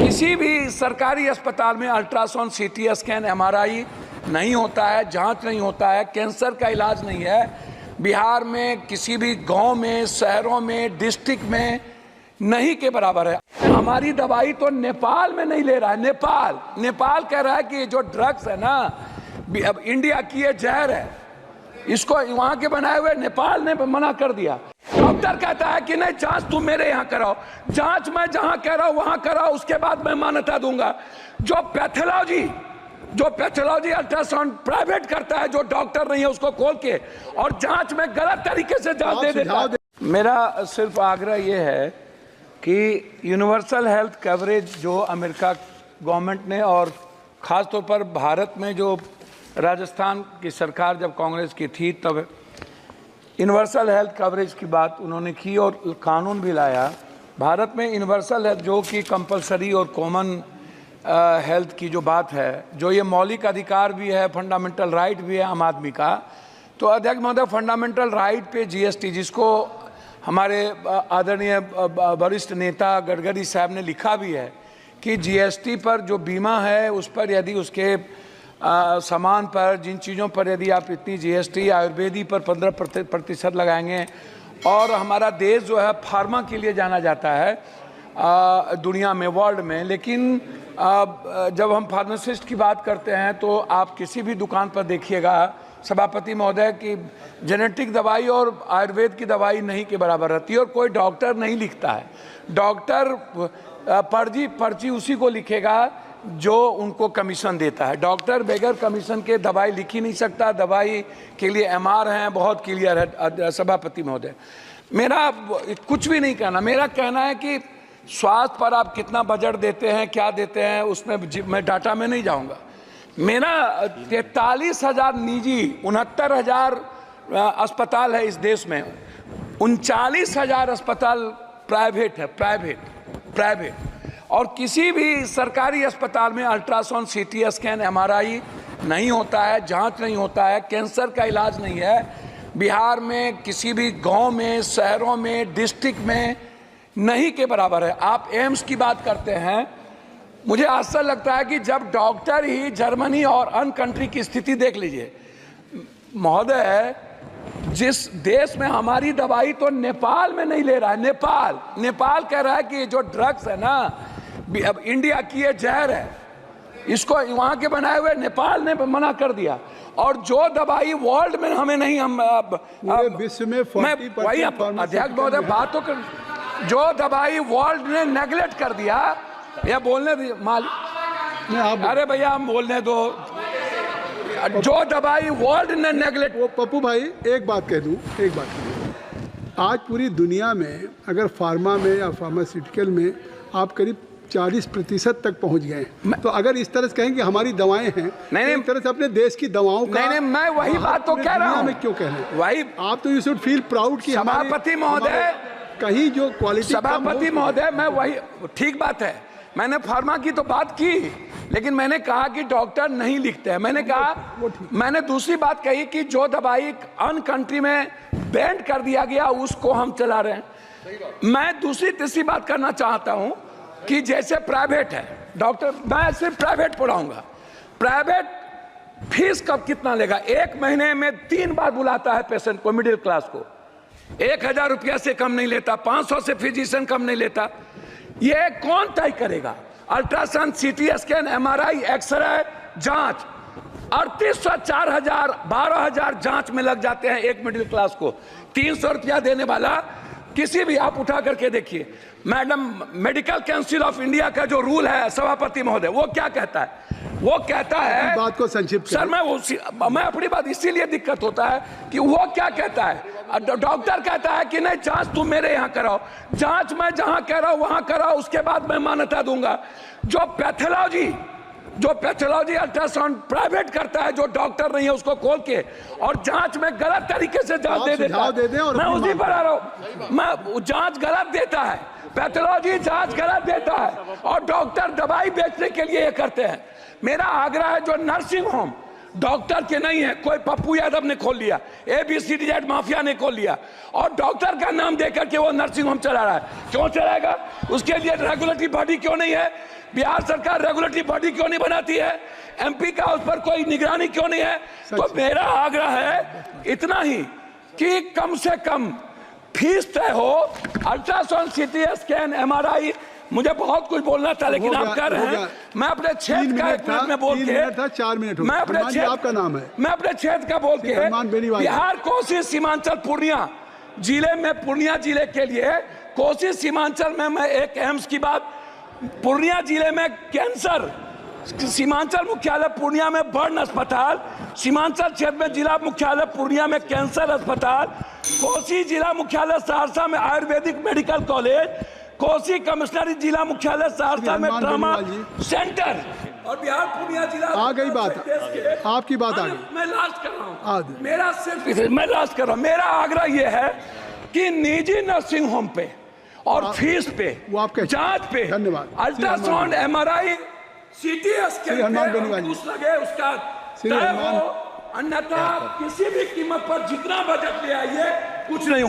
किसी भी सरकारी अस्पताल में अल्ट्रासाउंड, सीटी स्कैन, एमआरआई नहीं होता है, जांच नहीं होता है, कैंसर का इलाज नहीं है। बिहार में किसी भी गांव में, शहरों में, डिस्ट्रिक्ट में नहीं के बराबर है। हमारी दवाई तो नेपाल में नहीं ले रहा है। नेपाल कह रहा है कि जो ड्रग्स है ना, अब इंडिया की ये जहर है, इसको वहां के बनाए हुए नेपाल ने मना कर दिया। डॉक्टर कहता है कि नहीं, जांच तुम मेरे यहाँ कराओ, जांच मैं जहां कह रहा हूं वहां कराओ, उसके बाद मैं मान्यता दूंगा। जो पैथोलॉजी अल्ट्रासाउंड प्राइवेट करता है, जो डॉक्टर नहीं है उसको खोल के और जांच में गलत तरीके से जांच दे देता है। मेरा सिर्फ आग्रह यह है कि यूनिवर्सल हेल्थ कवरेज जो अमेरिका गवर्नमेंट ने और ख़ास तौर पर भारत में जो राजस्थान की सरकार जब कांग्रेस की थी तब यूनिवर्सल हेल्थ कवरेज की बात उन्होंने की और कानून भी लाया। भारत में यूनिवर्सल हेल्थ जो कि कंपलसरी और कॉमन हेल्थ की जो बात है, जो ये मौलिक अधिकार भी है, फंडामेंटल राइट भी है आम आदमी का। तो अध्यक्ष महोदय, फंडामेंटल राइट पे जीएसटी, जिसको हमारे आदरणीय वरिष्ठ नेता गडकरी साहब ने लिखा भी है कि जीएसटी पर जो बीमा है उस पर यदि उसके सामान पर, जिन चीज़ों पर यदि आप इतनी जीएसटी, आयुर्वेदी पर 15% लगाएंगे, और हमारा देश जो है फार्मा के लिए जाना जाता है दुनिया में, वर्ल्ड में। लेकिन जब हम फार्मासिस्ट की बात करते हैं तो आप किसी भी दुकान पर देखिएगा सभापति महोदय की जेनेटिक दवाई और आयुर्वेद की दवाई नहीं के बराबर रहती है, और कोई डॉक्टर नहीं लिखता है। डॉक्टर पर्ची उसी को लिखेगा जो उनको कमीशन देता है। डॉक्टर बगैर कमीशन के दवाई लिख ही नहीं सकता। दवाई के लिए एमआर हैं, बहुत क्लियर है सभापति महोदय। मेरा कुछ भी नहीं कहना, मेरा कहना है कि स्वास्थ्य पर आप कितना बजट देते हैं, क्या देते हैं, उसमें मैं डाटा में नहीं जाऊंगा। मेरा 43,000 निजी, 69,000 अस्पताल है इस देश में, 39,000 अस्पताल प्राइवेट है, प्राइवेट। और किसी भी सरकारी अस्पताल में अल्ट्रासाउंड, सीटी स्कैन, एमआरआई नहीं होता है, जांच नहीं होता है, कैंसर का इलाज नहीं है। बिहार में किसी भी गांव में, शहरों में, डिस्ट्रिक्ट में नहीं के बराबर है। आप एम्स की बात करते हैं, मुझे आश्चर्य लगता है कि जब डॉक्टर ही जर्मनी और अन्य कंट्री की स्थिति देख लीजिए महोदय, जिस देश में हमारी दवाई तो नेपाल में नहीं ले रहा है। नेपाल कह रहा है कि जो ड्रग्स है ना, अब इंडिया की ये जहर है, इसको वहां के बनाए हुए नेपाल ने मना कर दिया। और जो दवाई वर्ल्ड में हमें नहीं, हम विश्व में वही अध्यक्ष महोदय बात तो कर, जो दवाई वर्ल्ड ने नेगलेक्ट कर दिया, या बोलने अरे भैया हम बोलने दो, जो दवाई वर्ल्ड ने नेगलेक्ट। पप्पू भाई एक बात कह दूं, आज पूरी दुनिया में अगर फार्मा में या फार्मास्यूटिकल में आप करीब 40% तक पहुंच गए, तो अगर इस तरह से कहें कि हमारी दवाएं हैं, नहीं, इस तरह से अपने देश की दवाओं का, नहीं, मैं वही बात तो कह रहा हूं। मैं क्यों कह रहे हैं वही, आप तो यू शुड फील प्राउड कि सभापति महोदय, कहीं जो क्वालिटी, सभापति महोदय, मैं वही, ठीक बात है, मैंने फार्मा की तो बात की, लेकिन मैंने कहा कि डॉक्टर नहीं लिखते हैं। मैंने दूसरी बात कही कि जो दवाई अन्य कंट्री में बैन कर दिया गया उसको हम चला रहे हैं। मैं दूसरी तीसरी बात करना चाहता हूं कि जैसे प्राइवेट है डॉक्टर, मैं सिर्फ प्राइवेट पढ़ाऊंगा। प्राइवेट फीस कब कितना लेगा? 1 महीने में 3 बार बुलाता है पेशेंट को, मिडिल क्लास को। 1,000 रुपया से कम नहीं लेता, 500 से फिजिशियन कम नहीं लेता। ये कौन तय करेगा? Ultrasound, CT scan, MRI, x ray, जांच 3800, 4,000, 12,000 जांच में लग जाते हैं एक मिडिल क्लास को। 300 रुपया देने वाला किसी भी, आप उठा करके देखिए madam, medical council of India का जो रूल है सभापति महोदय, वो क्या कहता है? वो कहता है, बात को संक्षिप्त सर मैं अपनी बात, इसीलिए दिक्कत होता है कि वो क्या कहता है। डॉक्टर कहता है कि नहीं, जांच तुम मेरे यहाँ कराओ, जांच मैं जहां कह रहा हूं वहां कराओ, उसके बाद मैं मान्यता दूंगा। जो पैथोलॉजी अल्ट्रासाउंड प्राइवेट करता है, जो डॉक्टर नहीं है उसको खोल के और जांच में गलत तरीके से जांच दे देता है। मैं उसी पर आ रहा हूं, मैं जांच गलत देता है, पैथोलॉजी जांच गलत देता है, और डॉक्टर दवाई बेचने के लिए ये करते हैं। मेरा आग्रह है, जो नर्सिंग होम, डॉक्टर के नहीं है, कोई पप्पू यादव ने खोल लिया, ABCD माफिया ने खोल लिया, और डॉक्टर का नाम देकर के वो नर्सिंग होम चला रहा है। क्यों चलाएगा? उसके लिए रेगुलेटरी बॉडी क्यों नहीं है? बिहार सरकार रेगुलेटरी बॉडी क्यों नहीं बनाती है? MP का उस पर कोई निगरानी क्यों नहीं है? तो मेरा आग्रह है इतना ही कि कम से कम फीस तय हो, अल्ट्रासाउंड, CT स्कैन, MRI। मुझे बहुत कुछ बोलना था लेकिन आप कर रहे हैं। मैं अपने क्षेत्र का 1 मिनट में बोल के, 4 मिनट मैं अपने क्षेत्र, आपका नाम है, मैं अपने क्षेत्र का बोल के, बिहार, कोसी, सीमांचल, पूर्णिया जिले में, पूर्णिया जिले के लिए, कोसी सीमांचल में मैं एक एम्स की बात, पूर्णिया जिले में कैंसर, सीमांचल मुख्यालय पूर्णिया में बर्न अस्पताल, सीमांचल क्षेत्र में जिला मुख्यालय पूर्णिया में कैंसर अस्पताल, कोसी जिला मुख्यालय सहरसा में आयुर्वेदिक मेडिकल कॉलेज, कोसी कमिश्नरी जिला मुख्यालय सहरसा में ट्रामा सेंटर, और बिहार पूर्णिया जिला। आ गई बात, आपकी बात आ गई। मैं लास्ट कर रहा हूँ, मेरा सिर्फ, मैं लास्ट कर रहा हूँ, मेरा आग्रह यह है कि निजी नर्सिंग होम पे और फीस पे, जांच पे, अल्ट्रासाउंड, MRI, CT स्कैन लगे उसका तय हो, अन्यथा किसी भी कीमत पर जितना बजट ले आइए कुछ नहीं